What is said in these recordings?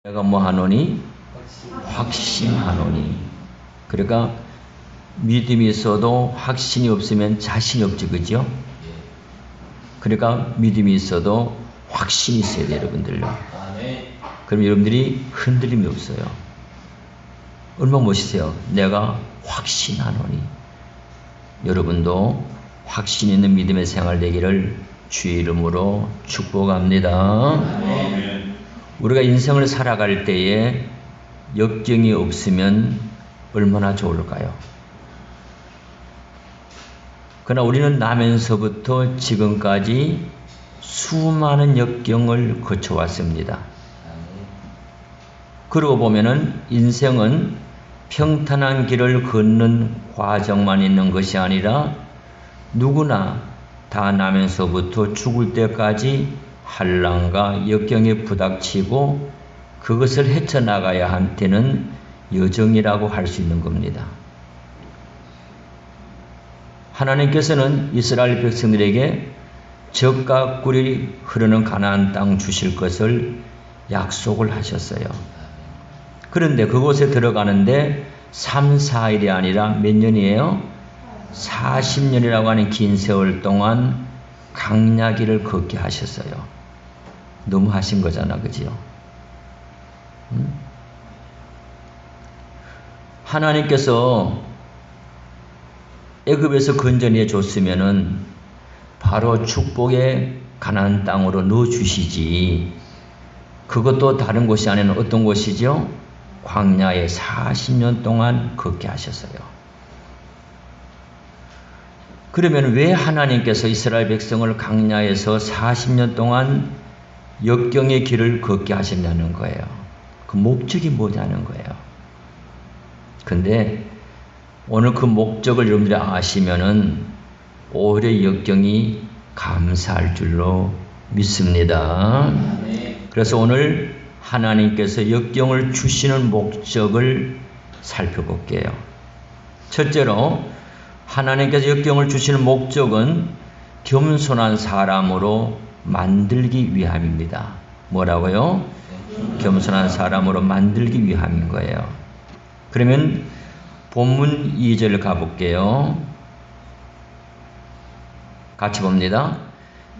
내가 뭐 하노니? 확신하노니. 그러니까 믿음이 있어도 확신이 없으면 자신이 없지, 그죠? 그러니까 믿음이 있어도 확신이 있어야 돼요, 여러분들요. 그럼 여러분들이 흔들림이 없어요. 얼마나 멋있어요. 내가 확신하노니. 여러분도 확신 있는 믿음의 생활 되기를 주의 이름으로 축복합니다. 우리가 인생을 살아갈 때에 역경이 없으면 얼마나 좋을까요? 그러나 우리는 나면서부터 지금까지 수많은 역경을 거쳐왔습니다. 그러고 보면은 인생은 평탄한 길을 걷는 과정만 있는 것이 아니라 누구나 다 나면서부터 죽을 때까지 한란과 역경에 부닥치고 그것을 헤쳐나가야 한때는 여정이라고 할 수 있는 겁니다. 하나님께서는 이스라엘 백성들에게 젖과 꿀이 흐르는 가나안 땅 주실 것을 약속을 하셨어요. 그런데 그곳에 들어가는데 3, 4일이 아니라 몇 년이에요? 40년이라고 하는 긴 세월 동안 강야길을 걷게 하셨어요. 너무 하신 거잖아, 그지요? 하나님께서 애굽에서 건져내 줬으면은 바로 축복의 가나안 땅으로 넣어 주시지. 그것도 다른 곳이 아니라 어떤 곳이죠? 광야에 40년 동안 걷게 하셨어요. 그러면 왜 하나님께서 이스라엘 백성을 광야에서 40년 동안 역경의 길을 걷게 하셨냐는 거예요. 그 목적이 뭐냐는 거예요. 근데 오늘 그 목적을 여러분들이 아시면은 오히려 역경이 감사할 줄로 믿습니다. 그래서 오늘 하나님께서 역경을 주시는 목적을 살펴볼게요. 첫째로 하나님께서 역경을 주시는 목적은 겸손한 사람으로 만들기 위함입니다. 뭐라고요? 겸손한 사람으로 만들기 위함인 거예요. 그러면 본문 2절 가볼게요. 같이 봅니다.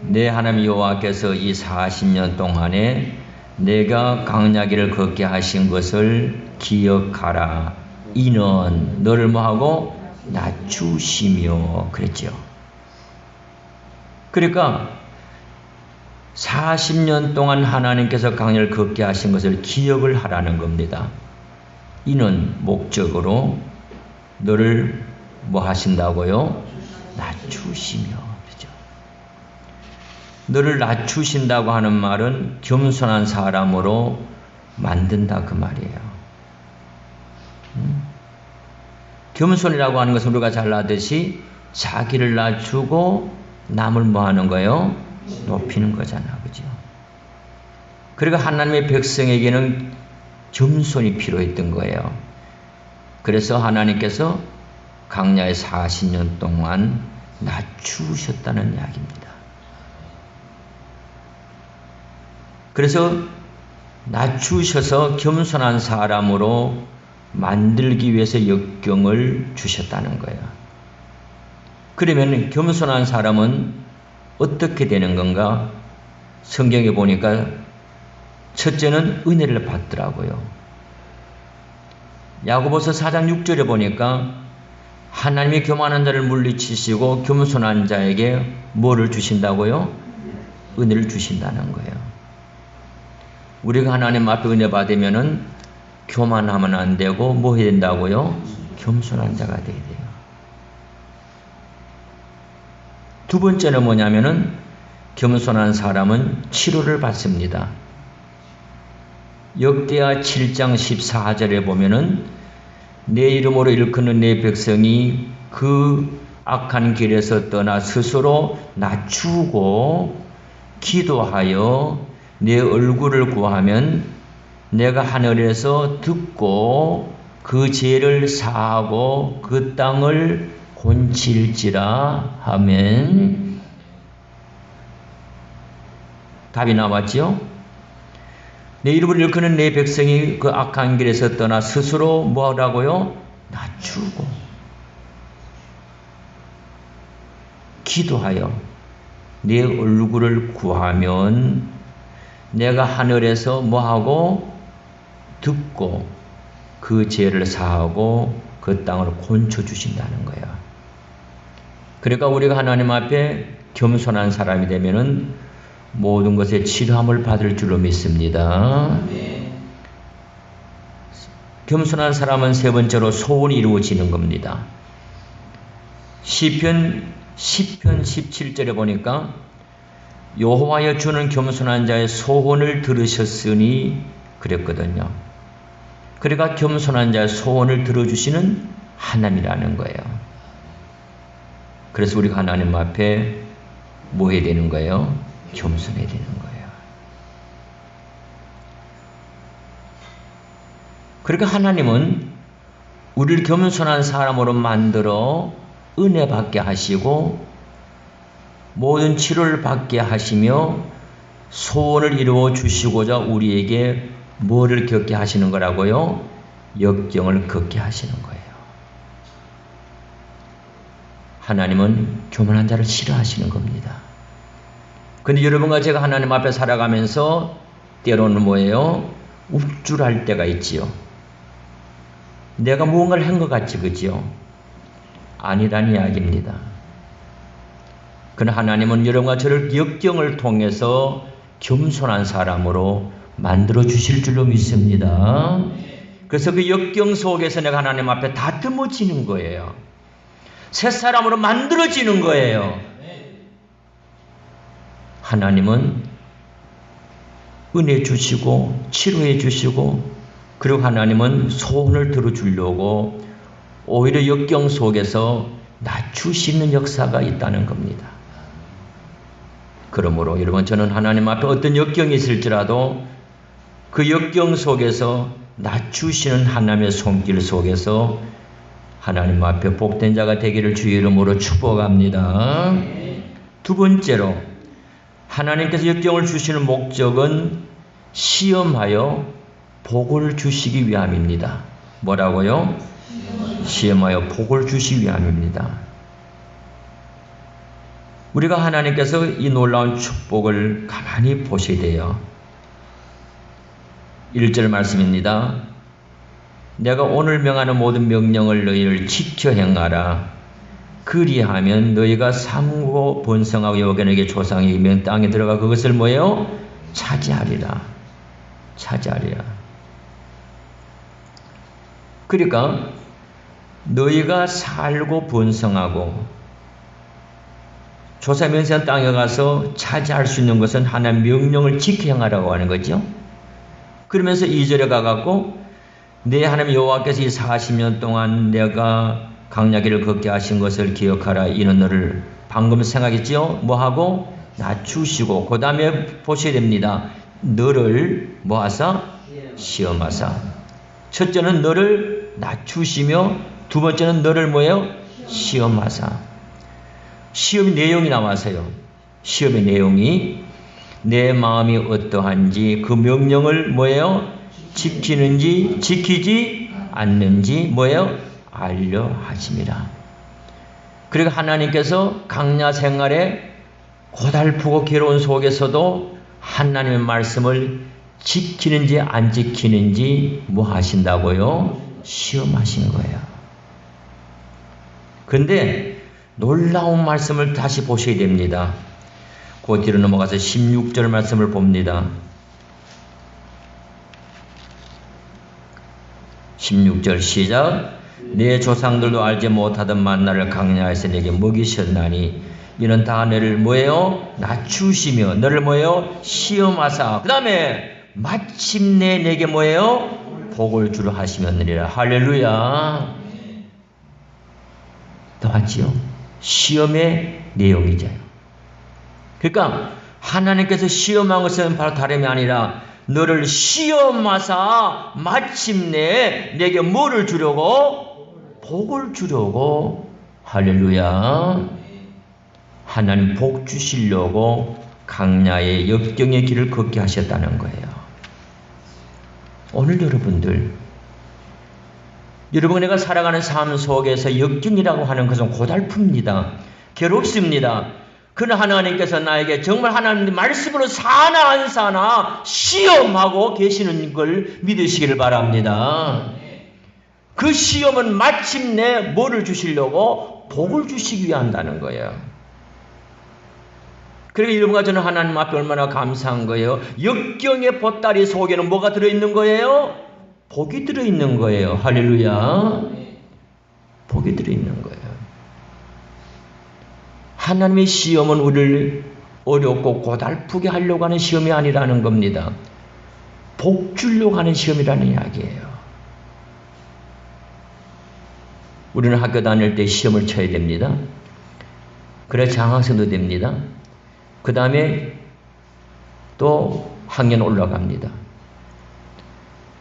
내 하나님 여호와께서 이 40년 동안에 내가 광야길을 걷게 하신 것을 기억하라. 이는 너를 뭐하고 낮추시며 그랬죠. 그러니까 40년 동안 하나님께서 광야를 걷게 하신 것을 기억을 하라는 겁니다. 이는 목적으로 너를 뭐 하신다고요? 낮추시며. 그렇죠? 너를 낮추신다고 하는 말은 겸손한 사람으로 만든다 그 말이에요. 겸손이라고 하는 것은 우리가 잘 아듯이 자기를 낮추고 남을 뭐 하는 거예요? 높이는 거잖아. 그죠? 그러니까 하나님의 백성에게는 겸손이 필요했던 거예요. 그래서 하나님께서 광야에 40년 동안 낮추셨다는 이야기입니다. 그래서 낮추셔서 겸손한 사람으로 만들기 위해서 역경을 주셨다는 거예요. 그러면 겸손한 사람은 어떻게 되는 건가? 성경에 보니까 첫째는 은혜를 받더라고요. 야고보서 4장 6절에 보니까 하나님이 교만한 자를 물리치시고 겸손한 자에게 뭐를 주신다고요? 은혜를 주신다는 거예요. 우리가 하나님 앞에 은혜 받으면은 교만하면 안 되고 뭐 해야 된다고요? 겸손한 자가 돼야 돼요. 두 번째는 뭐냐면은 겸손한 사람은 치료를 받습니다. 역대하 7장 14절에 보면은 내 이름으로 일컫는 내 백성이 그 악한 길에서 떠나 스스로 낮추고 기도하여 내 얼굴을 구하면 내가 하늘에서 듣고 그 죄를 사하고 그 땅을 곤칠지라 하면 답이 나왔죠? 내 이름을 일컫는 내 백성이 그 악한 길에서 떠나 스스로 뭐라고요? 낮추고 기도하여 내 얼굴을 구하면 내가 하늘에서 뭐하고 듣고 그 죄를 사하고 그 땅을 곤쳐주신다는 거야. 그러니까 우리가 하나님 앞에 겸손한 사람이 되면은 모든 것에 치료함을 받을 줄로 믿습니다. 겸손한 사람은 세 번째로 소원이 이루어지는 겁니다. 시편 17절에 보니까 여호와여 주는 겸손한 자의 소원을 들으셨으니 그랬거든요. 그러니까 겸손한 자의 소원을 들어주시는 하나님이라는 거예요. 그래서 우리가 하나님 앞에 뭐 해야 되는 거예요? 겸손해야 되는 거예요. 그러니까 하나님은 우리를 겸손한 사람으로 만들어 은혜 받게 하시고 모든 치료를 받게 하시며 소원을 이루어 주시고자 우리에게 뭐를 겪게 하시는 거라고요? 역경을 겪게 하시는 거예요. 하나님은 교만한 자를 싫어하시는 겁니다. 근데 여러분과 제가 하나님 앞에 살아가면서 때로는 뭐예요? 우쭐할 때가 있지요. 내가 무언가를 한 것 같지, 그지요? 아니란 이야기입니다. 그러나 하나님은 여러분과 저를 역경을 통해서 겸손한 사람으로 만들어 주실 줄로 믿습니다. 그래서 그 역경 속에서 내가 하나님 앞에 다듬어지는 거예요. 새 사람으로 만들어지는 거예요. 하나님은 은혜 주시고 치료해 주시고 그리고 하나님은 소원을 들어주려고 오히려 역경 속에서 낮추시는 역사가 있다는 겁니다. 그러므로 여러분 저는 하나님 앞에 어떤 역경이 있을지라도 그 역경 속에서 낮추시는 하나님의 손길 속에서 하나님 앞에 복된 자가 되기를 주의 이름으로 축복합니다. 두 번째로 하나님께서 역경을 주시는 목적은 시험하여 복을 주시기 위함입니다. 뭐라고요? 시험하여 복을 주시기 위함입니다. 우리가 하나님께서 이 놀라운 축복을 가만히 보셔야 돼요. 1절 말씀입니다. 내가 오늘 명하는 모든 명령을 너희를 지켜 행하라. 그리하면 너희가 삼고 번성하고 여호와께 조상이 이면 땅에 들어가 그것을 뭐예요? 차지하리라. 차지하리라. 그러니까 너희가 살고 번성하고 조사 면세한 땅에 가서 차지할 수 있는 것은 하나님의 명령을 지켜 행하라고 하는 거죠. 그러면서 2절에 가갖고 내 하나님 여호와께서 이 40년 동안 내가 광야길을 걷게 하신 것을 기억하라. 이는 너를 방금 생각했지요? 뭐하고? 낮추시고 그 다음에 보셔야 됩니다. 너를 뭐하사? 시험하사. 첫째는 너를 낮추시며 두 번째는 너를 뭐예요? 시험하사. 시험의 내용이 나와서요. 시험의 내용이 내 마음이 어떠한지 그 명령을 뭐예요? 지키는지 지키지 않는지 뭐예요? 알려 하심이라. 그리고 하나님께서 광야 생활에 고달프고 괴로운 속에서도 하나님의 말씀을 지키는지 안 지키는지 뭐 하신다고요? 시험하시는 거예요. 그런데 놀라운 말씀을 다시 보셔야 됩니다. 그 뒤로 넘어가서 16절 말씀을 봅니다. 16절 시작. 내 조상들도 알지 못하던 만나를 광야에서 내게 먹이셨나니 이는 다 너를 뭐예요? 낮추시며 너를 뭐예요? 시험하사 그 다음에 마침내 내게 뭐예요? 복을 주려 하시면느니라. 할렐루야. 또 봤지요? 시험의 내용이죠. 그러니까 하나님께서 시험한 것은 바로 다름이 아니라 너를 시험하사 마침내 내게 뭐를 주려고? 복을 주려고. 할렐루야. 하나님 복 주시려고 광야의 역경의 길을 걷게 하셨다는 거예요. 오늘 여러분 내가 살아가는 삶 속에서 역경이라고 하는 것은 고달픕니다. 괴롭습니다. 그러나 하나님께서 나에게 정말 하나님 말씀으로 사나 안 사나 시험하고 계시는 걸 믿으시기를 바랍니다. 그 시험은 마침내 뭐를 주시려고? 복을 주시기 위해 한다는 거예요. 그러니까 여러분과 저는 하나님 앞에 얼마나 감사한 거예요. 역경의 보따리 속에는 뭐가 들어있는 거예요? 복이 들어있는 거예요. 할렐루야. 복이 들어있는 거예요. 하나님의 시험은 우리를 어렵고 고달프게 하려고 하는 시험이 아니라는 겁니다. 복 주려고 하는 시험이라는 이야기예요. 우리는 학교 다닐 때 시험을 쳐야 됩니다. 그래 장학생도 됩니다. 그 다음에 또 학년 올라갑니다.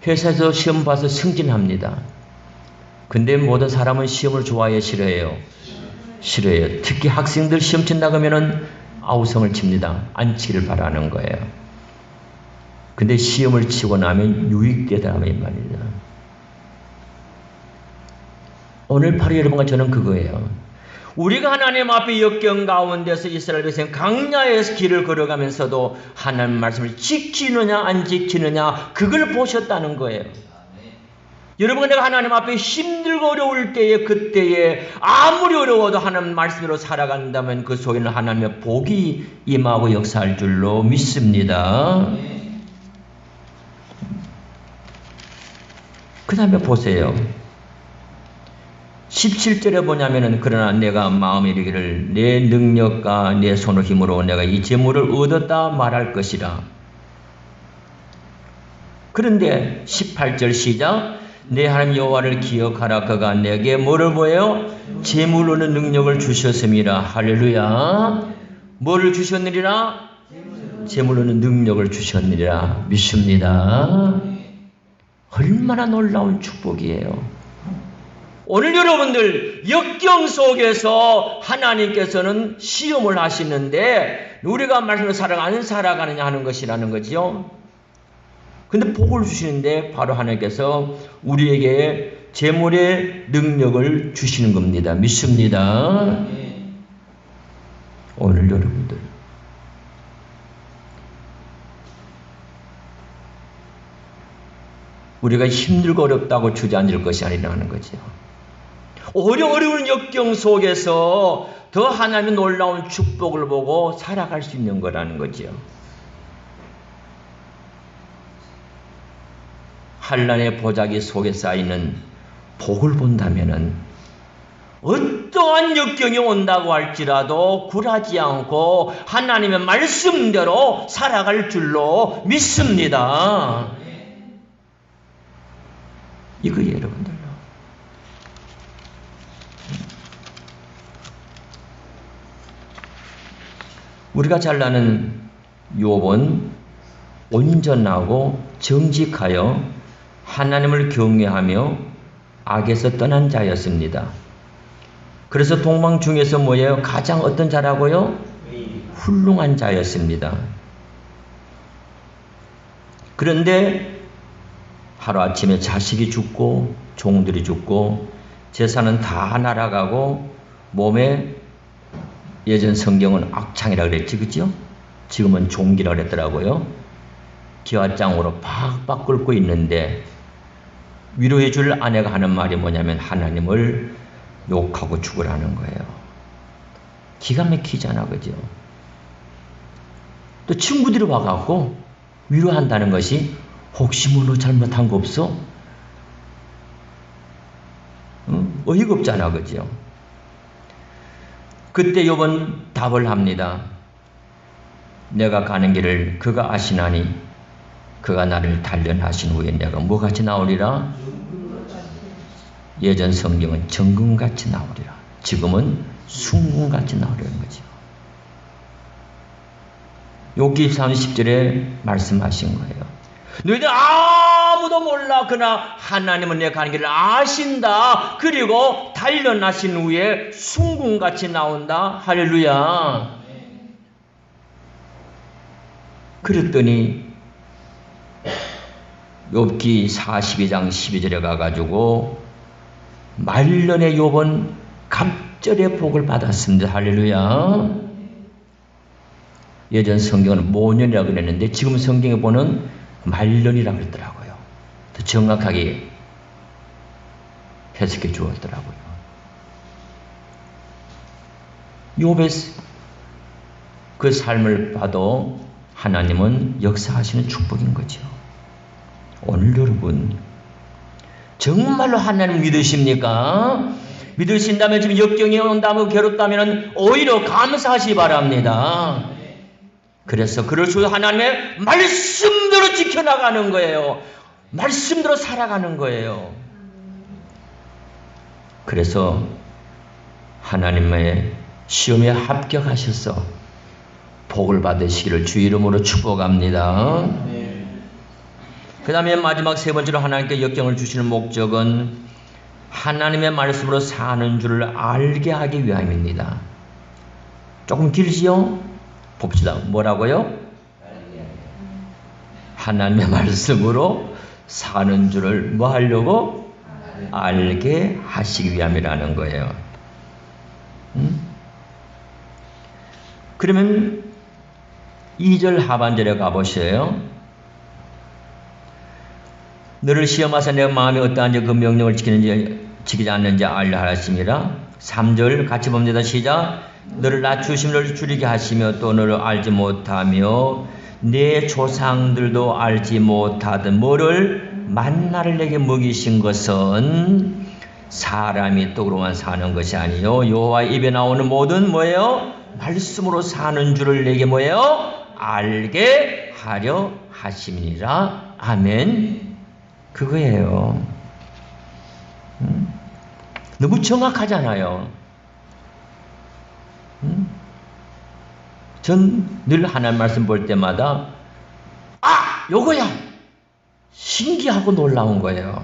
회사에서 시험 봐서 승진합니다. 근데 모든 사람은 시험을 좋아해요, 싫어해요? 싫어해요. 특히 학생들 시험 친다고 하면은 아우성을 칩니다. 안 치기를 바라는 거예요. 근데 시험을 치고 나면 유익되다면 말이죠. 오늘 바로 여러분과 저는 그거예요. 우리가 하나님 앞에 역경 가운데서 이스라엘 백성 강야에서 길을 걸어가면서도 하나님 말씀을 지키느냐 안 지키느냐 그걸 보셨다는 거예요. 여러분 내가 하나님 앞에 힘들고 어려울 때에 그때에 아무리 어려워도 하나님 말씀으로 살아간다면 그 속에는 하나님의 복이 임하고 역사할 줄로 믿습니다. 그 다음에 보세요. 17절에 보냐면은 그러나 내가 마음에 이르기를 내 능력과 내 손의 힘으로 내가 이 재물을 얻었다 말할 것이라. 그런데 18절 시작. 내 하나님 여호와를 기억하라. 그가 내게 뭐를 보여요? 재물 얻는 능력을 주셨음이라. 할렐루야. 뭐를 주셨느니라? 재물 얻는 능력을 주셨느니라. 믿습니다. 얼마나 놀라운 축복이에요. 오늘 여러분들 역경 속에서 하나님께서는 시험을 하시는데 우리가 말씀으로 살아가느냐 하는 것이라는 거죠. 근데 복을 주시는데 바로 하나님께서 우리에게 재물의 능력을 주시는 겁니다. 믿습니다. 오늘 여러분들 우리가 힘들고 어렵다고 주저앉을 것이 아니라는 거죠. 어려운 역경 속에서 더 하나님의 놀라운 축복을 보고 살아갈 수 있는 거라는 거죠. 환난의 보자기 속에 쌓이는 복을 본다면은 어떠한 역경이 온다고 할지라도 굴하지 않고 하나님의 말씀대로 살아갈 줄로 믿습니다. 이거예요, 여러분들. 우리가 잘 아는 욥은 온전하고 정직하여 하나님을 경외하며 악에서 떠난 자였습니다. 그래서 동방 중에서 뭐예요? 가장 어떤 자라고요? 훌륭한 자였습니다. 그런데 하루아침에 자식이 죽고 종들이 죽고 재산은 다 날아가고 몸에 예전 성경은 악창이라고 그랬지, 그죠? 지금은 종기라고 그랬더라고요. 기와장으로 팍팍 끓고 있는데 위로해 줄 아내가 하는 말이 뭐냐면 하나님을 욕하고 죽으라는 거예요. 기가 막히잖아, 그죠? 또 친구들이 와갖고 위로한다는 것이 혹시 뭐 잘못한 거 없어? 어이가 없잖아, 그죠? 그때 욥은 답을 합니다. 내가 가는 길을 그가 아시나니 그가 나를 단련하신 후에 내가 뭐같이 나오리라? 예전 성경은 정금같이 나오리라. 지금은 순금같이 나오려는 거죠. 욥기 30절에 말씀하신 거예요. 너희들 아무도 몰라. 그러나 하나님은 내 가는 길을 아신다. 그리고 단련하신 후에 순금같이 나온다. 할렐루야. 그랬더니 욥기 42장 12절에 가가지고 말년의 욥은 갑절의 복을 받았습니다. 할렐루야. 예전 성경은 모년이라고 그랬는데 지금 성경에 보는 말년이라고 그랬더라고요. 더 정확하게 해석해 주었더라고요. 욥의 그 삶을 봐도 하나님은 역사하시는 축복인 거죠. 오늘 여러분 정말로 하나님 믿으십니까? 믿으신다면 지금 역경이 온다면 괴롭다면 오히려 감사하시기 바랍니다. 그래서 그럴 수 하나님의 말씀대로 지켜나가는 거예요. 말씀대로 살아가는 거예요. 그래서 하나님의 시험에 합격하셔서 복을 받으시기를 주 이름으로 축복합니다. 그 다음에 마지막 세 번째로 하나님께 역경을 주시는 목적은 하나님의 말씀으로 사는 줄을 알게 하기 위함입니다. 조금 길지요? 봅시다. 뭐라고요? 하나님의 말씀으로 사는 줄을 뭐 하려고? 알게 하시기 위함이라는 거예요. 그러면 2절 하반절에 가보세요. 너를 시험하사 내 마음이 어떠한지 그 명령을 지키지 않는지 알려 하심이라. 3절 같이 봅니다. 시작. 너를 낮추심을 줄이게 하시며 또 너를 알지 못하며 내 조상들도 알지 못하던 뭐를 만나를 내게 먹이신 것은 사람이 떡으로만 사는 것이 아니요 여호와 입에 나오는 모든 뭐예요? 말씀으로 사는 줄을 내게 뭐예요? 알게 하려 하심이니라. 아멘. 그거예요. 너무 정확하잖아요. 전 늘 하나님 말씀 볼 때마다 요거야! 신기하고 놀라운 거예요.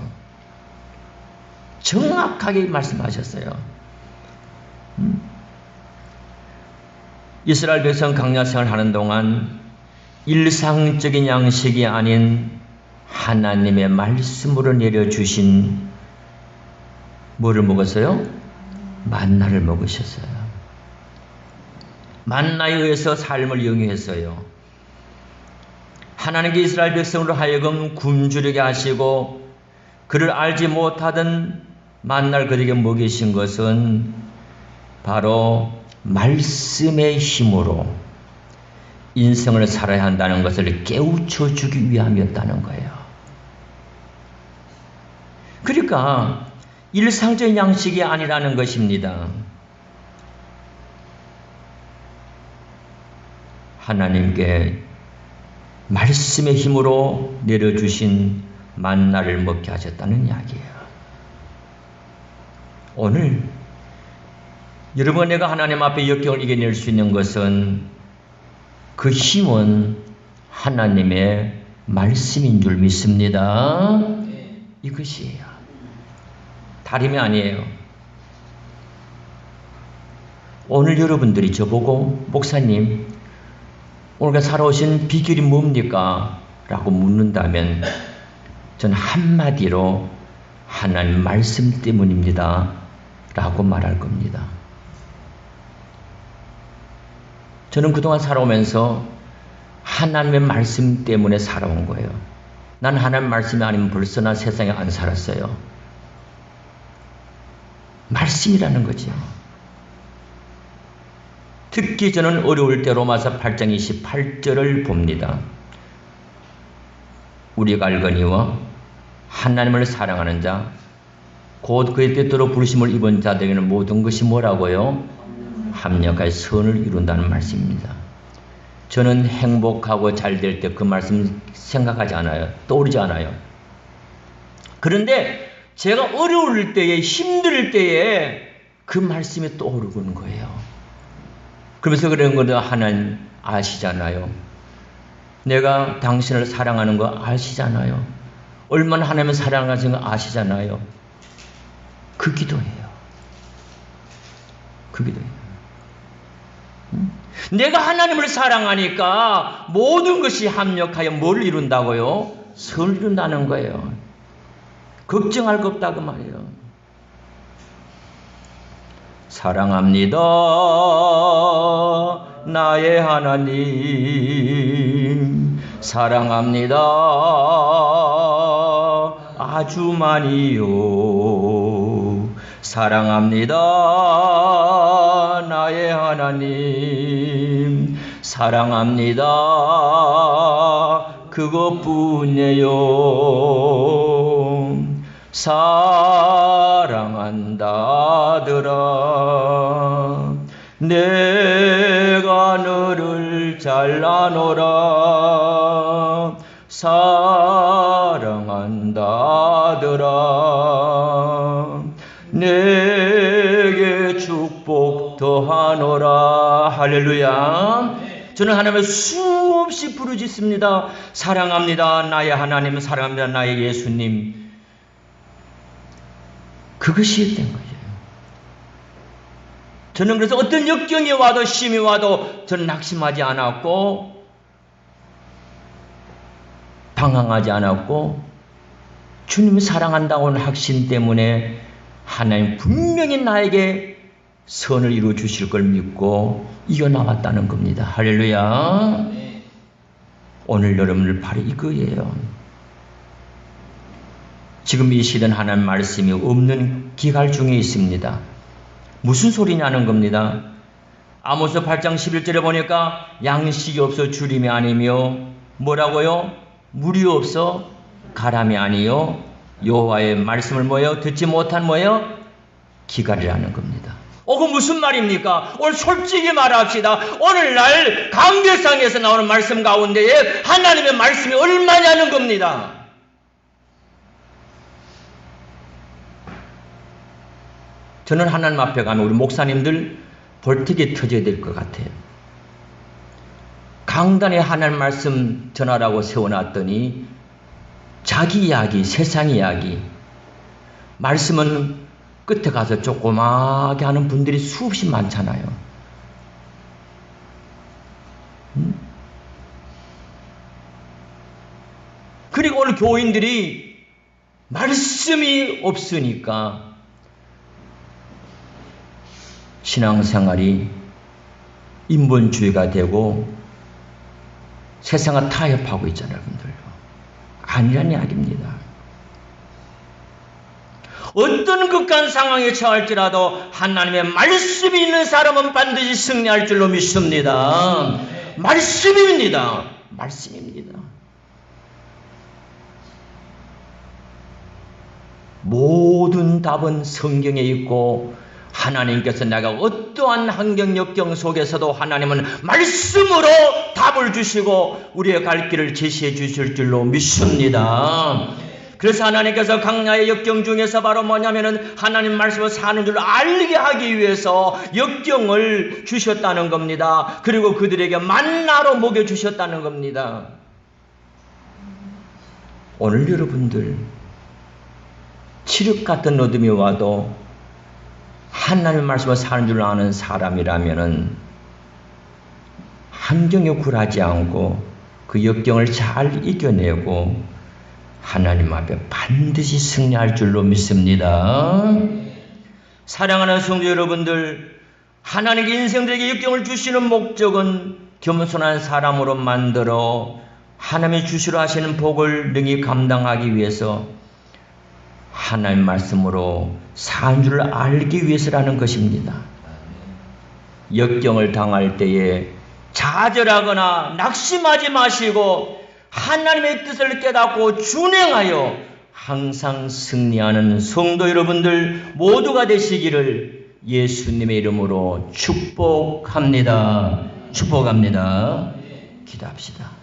정확하게 말씀하셨어요. 이스라엘 백성 광야 생활을 하는 동안 일상적인 양식이 아닌 하나님의 말씀으로 내려주신 뭐를 먹었어요? 만나를 먹으셨어요. 만나에 의해서 삶을 영위했어요. 하나님께 이스라엘 백성으로 하여금 굶주리게 하시고 그를 알지 못하던 만나를 그들에게 먹이신 것은 바로 말씀의 힘으로 인생을 살아야 한다는 것을 깨우쳐 주기 위함이었다는 거예요. 그러니까 일상적인 양식이 아니라는 것입니다. 하나님께 말씀의 힘으로 내려주신 만나를 먹게 하셨다는 이야기예요. 오늘 여러분 내가 하나님 앞에 역경을 이겨낼 수 있는 것은 그 힘은 하나님의 말씀인 줄 믿습니다. 이것이에요. 다름이 아니에요. 오늘 여러분들이 저보고 목사님 오늘 살아오신 비결이 뭡니까? 라고 묻는다면 저는 한마디로 하나님 말씀 때문입니다. 라고 말할 겁니다. 저는 그동안 살아오면서 하나님의 말씀 때문에 살아온 거예요. 난 하나님 말씀이 아니면 벌써 난 세상에 안 살았어요. 말씀이라는 거죠. 특히 저는 어려울 때 로마서 8장 28절을 봅니다. 우리가 알거니와 하나님을 사랑하는 자 곧 그의 뜻대로 부르심을 입은 자들에게는 모든 것이 뭐라고요? 합력하여 선을 이룬다는 말씀입니다. 저는 행복하고 잘 될 때 그 말씀 생각하지 않아요. 떠오르지 않아요. 그런데 제가 어려울 때에 힘들 때에 그 말씀이 떠오르는 거예요. 그러면서 그런 거는 하나님 아시잖아요. 내가 당신을 사랑하는 거 아시잖아요. 얼마나 하나님을 사랑하시는 거 아시잖아요. 그 기도예요. 그 기도예요. 내가 하나님을 사랑하니까 모든 것이 합력하여 뭘 이룬다고요? 선을 준다는 거예요. 걱정할 거 없다 그 말이에요. 사랑합니다 나의 하나님, 사랑합니다 아주 많이요, 사랑합니다 나의 하나님, 사랑합니다 그것뿐이에요. 사랑한다더라 내가 너를 잘라노라, 사랑한다더라 내게 축복 더하노라. 할렐루야. 저는 하나님을 수없이 부르짖습니다. 사랑합니다 나의 하나님, 사랑합니다 나의 예수님. 그것이 된 거예요. 저는 그래서 어떤 역경이 와도 심이 와도 저는 낙심하지 않았고 방황하지 않았고 주님이 사랑한다고 하는 확신 때문에 하나님 분명히 나에게 선을 이루어 주실 걸 믿고 이겨나왔다는 겁니다. 할렐루야. 오늘 여러분들 바로 이거예요. 지금 이 시대는 하나님 말씀이 없는 기갈 중에 있습니다. 무슨 소리냐는 겁니다. 아모스 8장 11절에 보니까 양식이 없어 주림이 아니며 뭐라고요? 물이 없어 가람이 아니요 여호와의 말씀을 뭐예요? 듣지 못한 뭐예요? 기갈이라는 겁니다. 그 무슨 말입니까? 오늘 솔직히 말합시다. 오늘날 강대상에서 나오는 말씀 가운데에 하나님의 말씀이 얼마냐는 겁니다. 저는 하나님 앞에 가면 우리 목사님들 벌떡이 터져야 될 것 같아요. 강단에 하나님 말씀 전하라고 세워놨더니 자기 이야기, 세상 이야기, 말씀은 끝에 가서 조그맣게 하는 분들이 수없이 많잖아요. 그리고 오늘 교인들이 말씀이 없으니까 신앙생활이 인본주의가 되고 세상을 타협하고 있잖아요, 여러분들. 아니란 이야기입니다. 어떤 극한 상황에 처할지라도 하나님의 말씀이 있는 사람은 반드시 승리할 줄로 믿습니다. 말씀입니다. 말씀입니다. 모든 답은 성경에 있고 하나님께서 내가 어떠한 환경 역경 속에서도 하나님은 말씀으로 답을 주시고 우리의 갈 길을 제시해 주실 줄로 믿습니다. 그래서 하나님께서 강야의 역경 중에서 바로 뭐냐면은 하나님 말씀을 사는 줄 알게 하기 위해서 역경을 주셨다는 겁니다. 그리고 그들에게 만나로 먹여 주셨다는 겁니다. 오늘 여러분들 칠흑 같은 어둠이 와도 하나님의 말씀을 사는 줄 아는 사람이라면은 환경에 굴하지 않고 그 역경을 잘 이겨내고 하나님 앞에 반드시 승리할 줄로 믿습니다. 사랑하는 성도 여러분들, 하나님께 인생들에게 역경을 주시는 목적은 겸손한 사람으로 만들어 하나님이 주시려 하시는 복을 능히 감당하기 위해서 하나님 말씀으로 산 줄 알기 위해서라는 것입니다. 역경을 당할 때에 좌절하거나 낙심하지 마시고 하나님의 뜻을 깨닫고 준행하여 항상 승리하는 성도 여러분들 모두가 되시기를 예수님의 이름으로 축복합니다. 축복합니다. 기도합시다.